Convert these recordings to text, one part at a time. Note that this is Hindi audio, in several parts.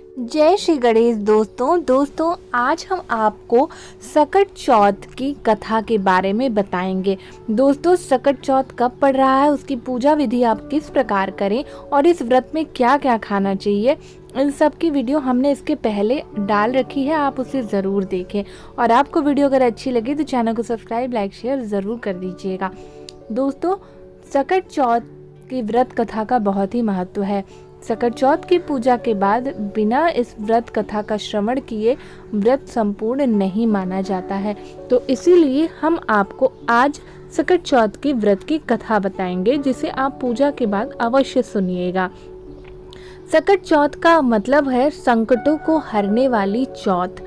जय श्री गणेश दोस्तों आज हम आपको सकट चौथ की कथा के बारे में बताएंगे। दोस्तों, सकट चौथ कब पड़ रहा है, उसकी पूजा विधि आप किस प्रकार करें और इस व्रत में क्या क्या खाना चाहिए, इन सब की वीडियो हमने इसके पहले डाल रखी है, आप उसे ज़रूर देखें। और आपको वीडियो अगर अच्छी लगे तो चैनल को सब्सक्राइब, लाइक, शेयर ज़रूर कर दीजिएगा। दोस्तों, सकट चौथ की व्रत कथा का बहुत ही महत्व है। सकट चौथ की पूजा के बाद बिना इस व्रत कथा का श्रवण किए व्रत संपूर्ण नहीं माना जाता है। तो इसीलिए हम आपको आज सकट चौथ की व्रत की कथा बताएंगे, जिसे आप पूजा के बाद अवश्य सुनिएगा। सकट चौथ का मतलब है संकटों को हरने वाली चौथ।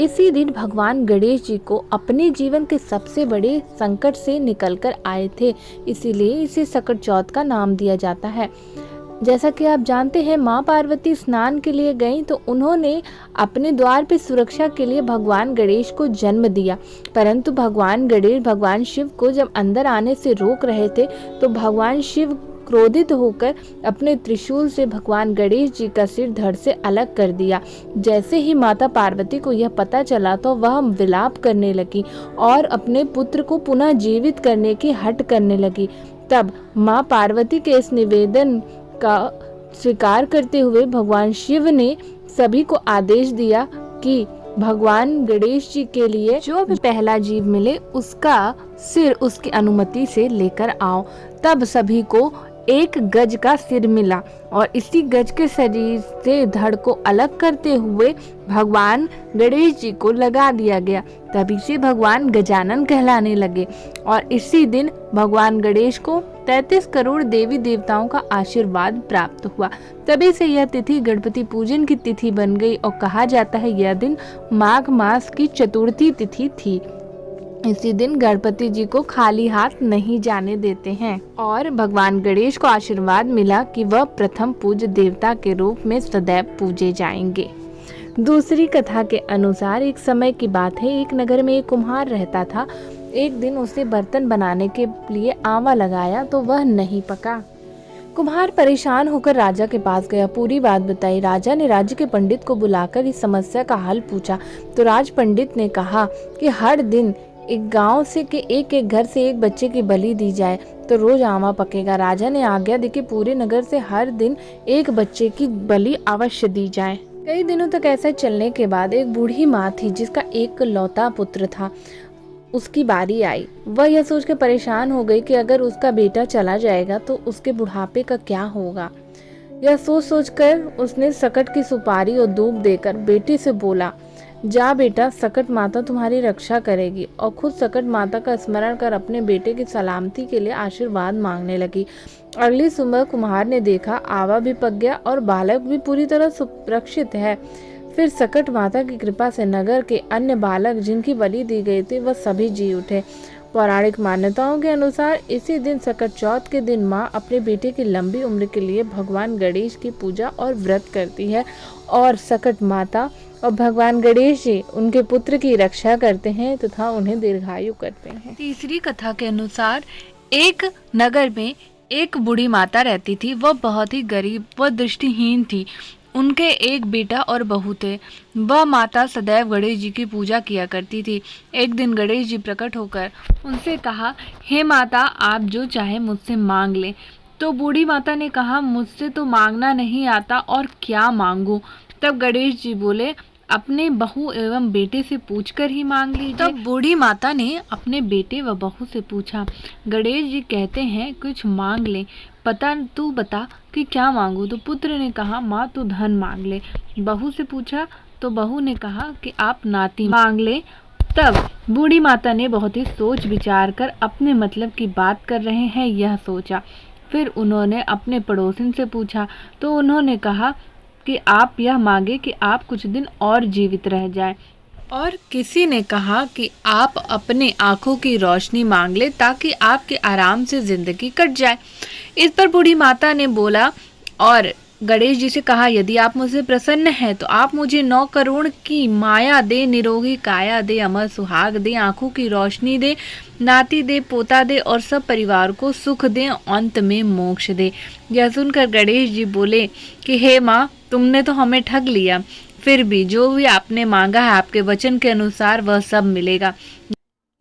इसी दिन भगवान गणेश जी को अपने जीवन के सबसे बड़े संकट से निकलकर आए थे, इसीलिए इसे सकट चौथ का नाम दिया जाता है। जैसा कि आप जानते हैं, माँ पार्वती स्नान के लिए गईं तो उन्होंने अपने द्वार पे सुरक्षा के लिए भगवान गणेश को जन्म दिया, परंतु भगवान गणेश भगवान शिव को जब अंदर आने से रोक रहे थे तो भगवान शिव क्रोधित होकर अपने त्रिशूल से भगवान गणेश जी का सिर धड़ से अलग कर दिया। जैसे ही माता पार्वती को यह पता चला तो वह विलाप करने लगी और अपने पुत्र को पुनः जीवित करने की हट करने लगी। तब माँ पार्वती के इस निवेदन का स्वीकार करते हुए भगवान शिव ने सभी को आदेश दिया कि भगवान गणेश जी के लिए जो भी पहला जीव मिले उसका सिर उसकी अनुमति से लेकर आओ। तब सभी को एक गज का सिर मिला और इसी गज के शरीर से धड़ को अलग करते हुए भगवान गणेश जी को लगा दिया गया। तभी से भगवान गजानन कहलाने लगे और इसी दिन भगवान गणेश को 33 करोड़ देवी देवताओं का आशीर्वाद प्राप्त हुआ। तभी से यह तिथि गणपति पूजन की तिथि बन गई और कहा जाता है यह दिन माघ मास की चतुर्थी तिथि थी। इसी दिन गणपति जी को खाली हाथ नहीं जाने देते हैं और भगवान गणेश को आशीर्वाद मिला कि वह प्रथम पूज्य देवता के रूप में सदैव पूजे जाएंगे। दूसरी कथा के अनुसार एक समय की बात है, एक नगर में एक कुम्हार रहता था। एक दिन उसे बर्तन बनाने के लिए आंवा लगाया तो वह नहीं पका। कुम्हार परेशान होकर राजा के पास गया, पूरी बात बताई। राजा ने राज्य के पंडित को बुलाकर इस समस्या का हल पूछा तो राज पंडित ने कहा कि हर दिन एक गांव से के एक घर से एक बच्चे की बलि दी जाए तो रोज आंवा पकेगा। राजा ने आज्ञा दी कि पूरे नगर से हर दिन एक बच्चे की बलि अवश्य दी जाए। कई दिनों तक ऐसा चलने के बाद एक बूढ़ी माँ थी जिसका एक लौता पुत्र था। उसकी बारी आई। वह यह सोचकर परेशान हो गई कि अगर उसका बेटा चला जाएगा तो उसके बुढ़ापे का क्या होगा। यह सोचकर उसने सकट की सुपारी और दूब देकर बेटे से बोला, जा बेटा, सकट माता तुम्हारी रक्षा करेगी। और खुद सकट माता का स्मरण कर अपने बेटे की सलामती के लिए आशीर्वाद मांगने लगी। अगली सुबह कुम्हार ने देखा आंवा भी पक गया और बालक भी पूरी तरह सुरक्षित है। फिर सकट माता की कृपा से नगर के अन्य बालक जिनकी बलि दी गई थी वह सभी जी उठे। पौराणिक मान्यताओं के अनुसार इसी दिन सकट चौथ के दिन माँ अपने बेटे की लंबी उम्र के लिए भगवान गणेश की पूजा और व्रत करती है और सकट माता और भगवान गणेश जी उनके पुत्र की रक्षा करते हैं तथा उन्हें दीर्घायु करते हैं। तीसरी कथा के अनुसार एक नगर में एक बूढ़ी माता रहती थी। वह बहुत ही गरीब व दृष्टिहीन थी। उनके एक बेटा और बहू थे। वह माता सदैव गणेश जी की पूजा किया करती थी। एक दिन गणेश जी प्रकट होकर उनसे कहा, हे माता, आप जो चाहे मुझसे मांग लें। तो बूढ़ी माता ने कहा, मुझसे तो मांगना नहीं आता और क्या मांगूं। तब गणेश जी बोले, अपने बहू एवं बेटे से पूछकर ही मांग लीजिए। तब बूढ़ी माता ने अपने बेटे व बहू से पूछा, गणेश जी कहते हैं कुछ मांग ले, तू बता कि क्या मांगू। तो पुत्र ने कहा, माँ तू धन मांग ले। बहू से पूछा तो बहू ने कहा कि आप नाती मांग ले। तब बूढ़ी माता ने बहुत ही सोच विचार कर अपने मतलब की बात कर रहे हैं यह सोचा। फिर उन्होंने अपने पड़ोसन से पूछा तो उन्होंने कहा कि आप यह मांगे कि आप कुछ दिन और जीवित रह जाएं। और किसी ने कहा कि आप अपने आंखों की रोशनी मांग ले ताकि आपके आराम से जिंदगी कट जाए। इस पर बूढ़ी माता ने बोला और गणेश जी से कहा, यदि आप मुझसे प्रसन्न हैं तो आप मुझे 9 करोड़ की माया दे, निरोगी काया दे, अमर सुहाग दे, आंखों की रोशनी दे, नाती दे, पोता दे और सब परिवार को सुख दे, अंत में मोक्ष दे। यह सुनकर गणेश जी बोले कि हे माँ, तुमने तो हमें ठग लिया, फिर भी जो भी आपने मांगा है आपके वचन के अनुसार वह सब मिलेगा।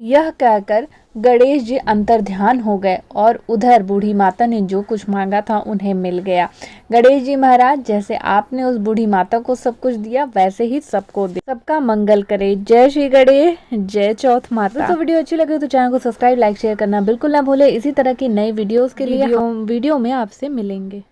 यह कहकर गणेश जी अंतर ध्यान हो गए और उधर बूढ़ी माता ने जो कुछ मांगा था उन्हें मिल गया। गणेश जी महाराज, जैसे आपने उस बूढ़ी माता को सब कुछ दिया वैसे ही सबको दे, सबका मंगल करे। जय श्री गणेश, जय चौथ माता। तो वीडियो अच्छी लगे तो चैनल को सब्सक्राइब, लाइक, शेयर करना बिल्कुल ना भूले। इसी तरह की नई वीडियोस के लिए वीडियो में आपसे मिलेंगे।